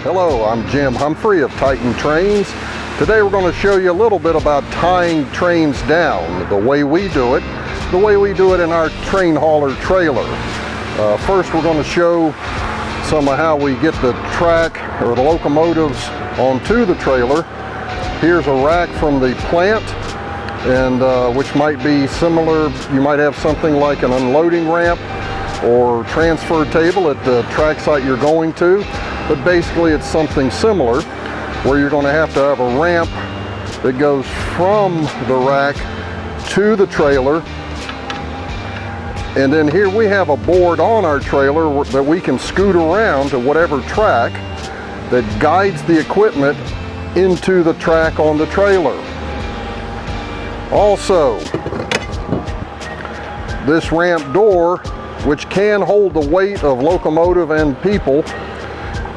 Hello, I'm Jim Humphrey of Titan Trains. Today we're going to show you a little bit about tying trains down, the way we do it in our train hauler trailer. First we're going to show some of how we get the track or the locomotives onto the trailer. Here's a rack from the plant, and which might be similar. You might have something like an unloading ramp or transfer table at the track site you're going to. But basically it's something similar where you're going to have a ramp that goes from the rack to the trailer. And then here we have a board on our trailer that we can scoot around to whatever track that guides the equipment into the track on the trailer. Also, this ramp door, which can hold the weight of locomotive and people,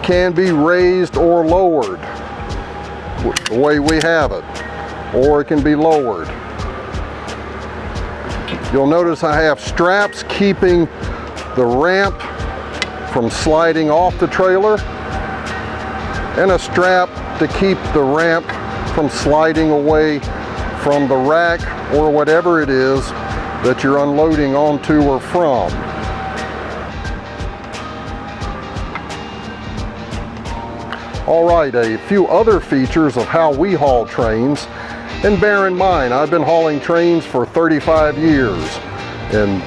can be raised or lowered the way we have it, or it can be lowered. You'll notice I have straps keeping the ramp from sliding off the trailer, and a strap to keep the ramp from sliding away from the rack or whatever it is that you're unloading onto or from. Alright, a few other features of how we haul trains, and bear in mind I've been hauling trains for 35 years, and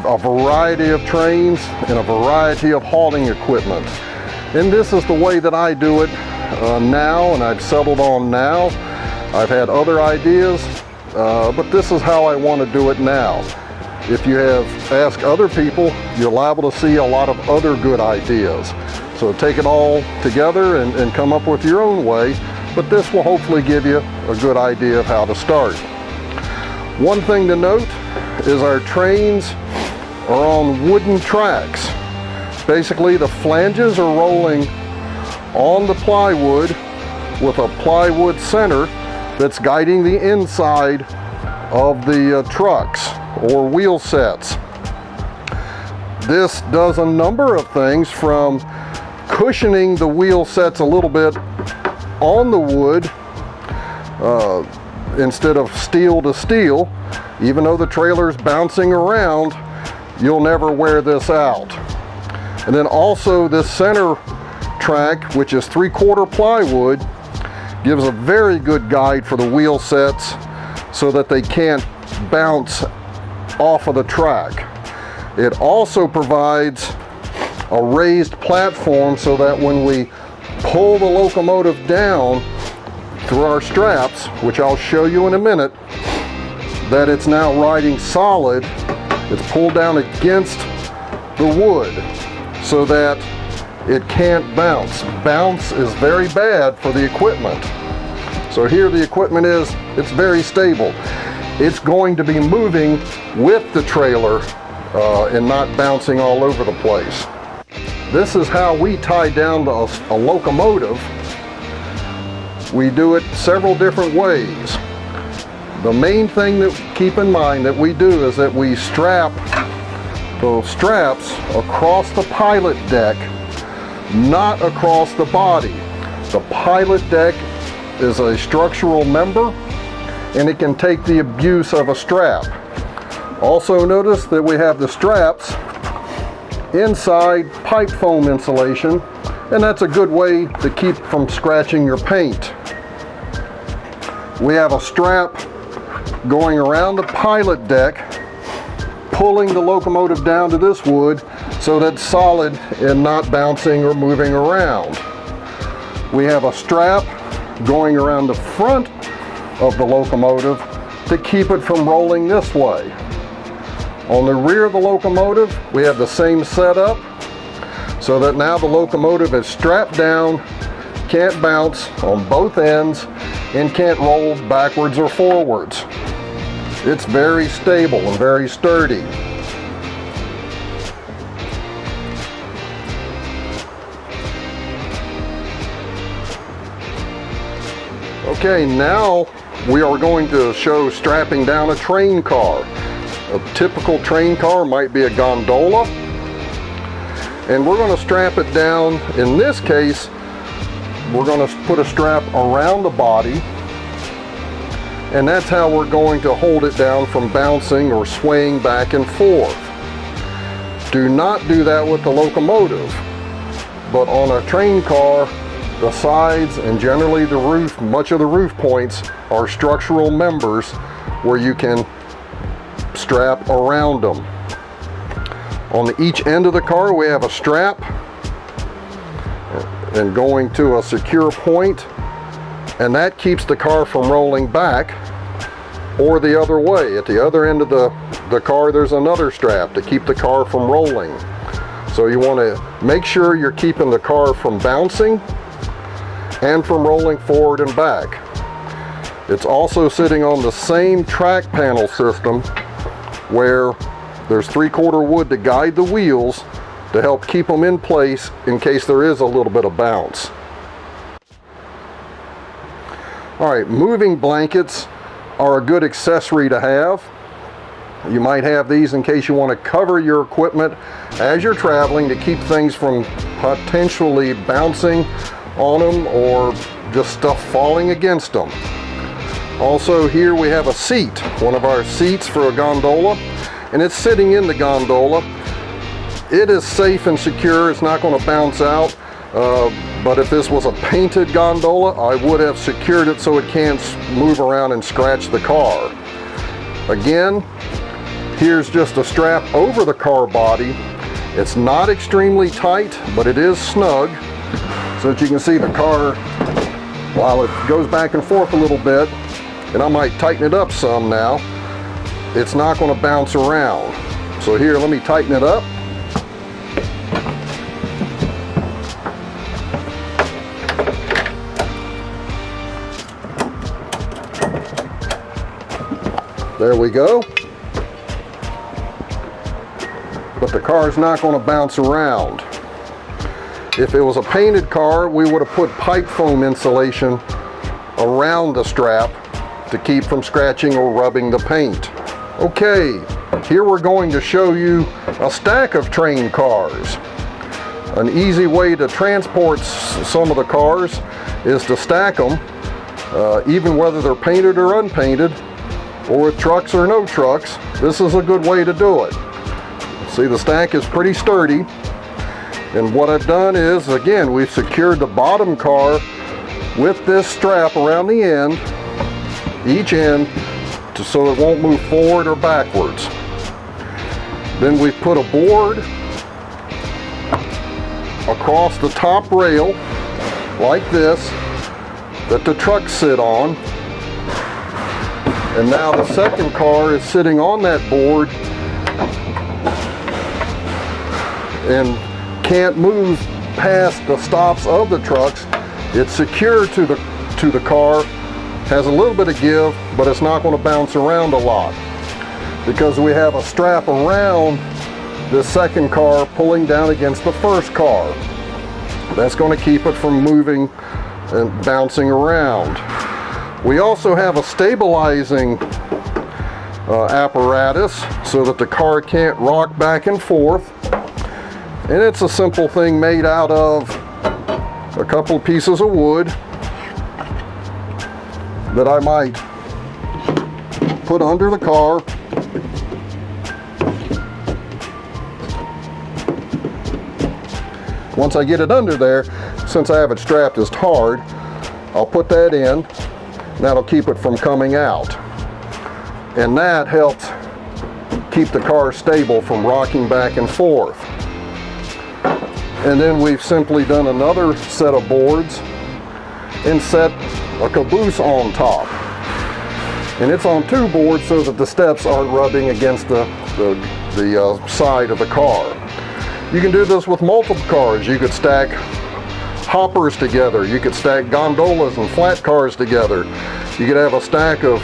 a variety of trains and a variety of hauling equipment. And this is the way that I do it now, and I've settled on now. I've had other ideas, but this is how I want to do it now. If you have asked other people, you're liable to see a lot of other good ideas. So take it all together and come up with your own way, but this will hopefully give you a good idea of how to start. One thing to note is our trains are on wooden tracks. Basically, the flanges are rolling on the plywood with a plywood center that's guiding the inside of the trucks or wheel sets. This does a number of things, from cushioning the wheel sets a little bit on the wood instead of steel to steel. Even though the trailer's bouncing around, you'll never wear this out. And then also this center track, which is 3/4 plywood, gives a very good guide for the wheel sets so that they can't bounce off of the track. It also provides a raised platform so that when we pull the locomotive down through our straps, which I'll show you in a minute, that it's now riding solid. It's pulled down against the wood so that it can't bounce. Bounce is very bad for the equipment. So here the equipment it's very stable. It's going to be moving with the trailer and not bouncing all over the place. This is how we tie down a locomotive. We do it several different ways. The main thing that keep in mind that we do is that we strap the straps across the pilot deck, not across the body. The pilot deck is a structural member, and it can take the abuse of a strap. Also notice that we have the straps inside pipe foam insulation, and that's a good way to keep from scratching your paint. We have a strap going around the pilot deck, pulling the locomotive down to this wood so that it's solid and not bouncing or moving around. We have a strap going around the front of the locomotive to keep it from rolling this way. On the rear of the locomotive, we have the same setup, so that now the locomotive is strapped down, can't bounce on both ends, and can't roll backwards or forwards. It's very stable and very sturdy. Okay, now we are going to show strapping down a train car. A typical train car might be a gondola, and we're going to strap it down. In this case, we're going to put a strap around the body, and that's how we're going to hold it down from bouncing or swaying back and forth. Do not do that with the locomotive, but on a train car, the sides and generally the roof, much of the roof points are structural members where you can strap around them. On each end of the car we have a strap, and going to a secure point, and that keeps the car from rolling back or the other way. At the other end of the car there's another strap to keep the car from rolling. So you want to make sure you're keeping the car from bouncing and from rolling forward and back. It's also sitting on the same track panel system where there's 3/4 wood to guide the wheels to help keep them in place in case there is a little bit of bounce. Alright, moving blankets are a good accessory to have. You might have these in case you want to cover your equipment as you're traveling to keep things from potentially bouncing on them or just stuff falling against them. Also, here we have a seat, one of our seats for a gondola, and it's sitting in the gondola. It is safe and secure. It's not going to bounce out, but if this was a painted gondola, I would have secured it so it can't move around and scratch the car. Again, here's just a strap over the car body. It's not extremely tight, but it is snug, so that you can see the car while it goes back and forth a little bit, and I might tighten it up some now. It's not going to bounce around. So here, let me tighten it up. There we go. But the car's not going to bounce around. If it was a painted car, we would have put pipe foam insulation around the strap to keep from scratching or rubbing the paint. Okay, here we're going to show you a stack of train cars. An easy way to transport some of the cars is to stack them, even whether they're painted or unpainted, or with trucks or no trucks. This is a good way to do it. See, the stack is pretty sturdy, and what I've done is, again, we've secured the bottom car with this strap around the end, each end, so it won't move forward or backwards. Then we've put a board across the top rail like this that the trucks sit on, and now the second car is sitting on that board and can't move past the stops of the trucks. It's secured to the car, has a little bit of give, but it's not going to bounce around a lot because we have a strap around the second car pulling down against the first car. That's going to keep it from moving and bouncing around. We also have a stabilizing apparatus so that the car can't rock back and forth. And it's a simple thing made out of a couple of pieces of wood that I might put under the car. Once I get it under there, since I have it strapped as hard, I'll put that in. That'll keep it from coming out. And that helps keep the car stable from rocking back and forth. And then we've simply done another set of boards and set a caboose on top. And it's on two boards so that the steps aren't rubbing against the the side of the car. You can do this with multiple cars. You could stack hoppers together. You could stack gondolas and flat cars together. You could have a stack of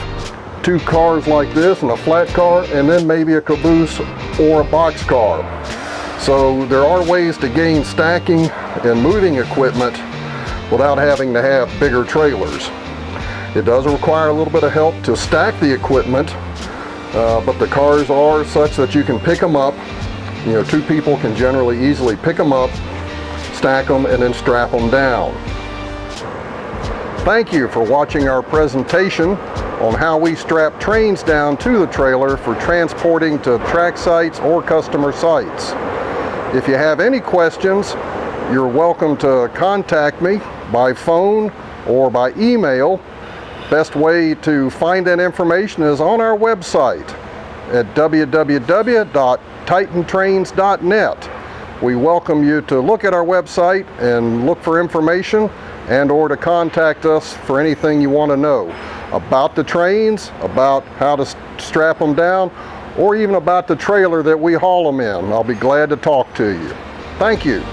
2 cars like this and a flat car, and then maybe a caboose or a box car. So there are ways to gain stacking and moving equipment without having to have bigger trailers. It does require a little bit of help to stack the equipment, but the cars are such that you can pick them up. 2 people can generally easily pick them up, stack them, and then strap them down. Thank you for watching our presentation on how we strap trains down to the trailer for transporting to track sites or customer sites. If you have any questions, you're welcome to contact me by phone or by email. Best way to find that information is on our website at www.titantrains.net. We welcome you to look at our website and look for information and or to contact us for anything you want to know about the trains, about how to strap them down, or even about the trailer that we haul them in. I'll be glad to talk to you. Thank you.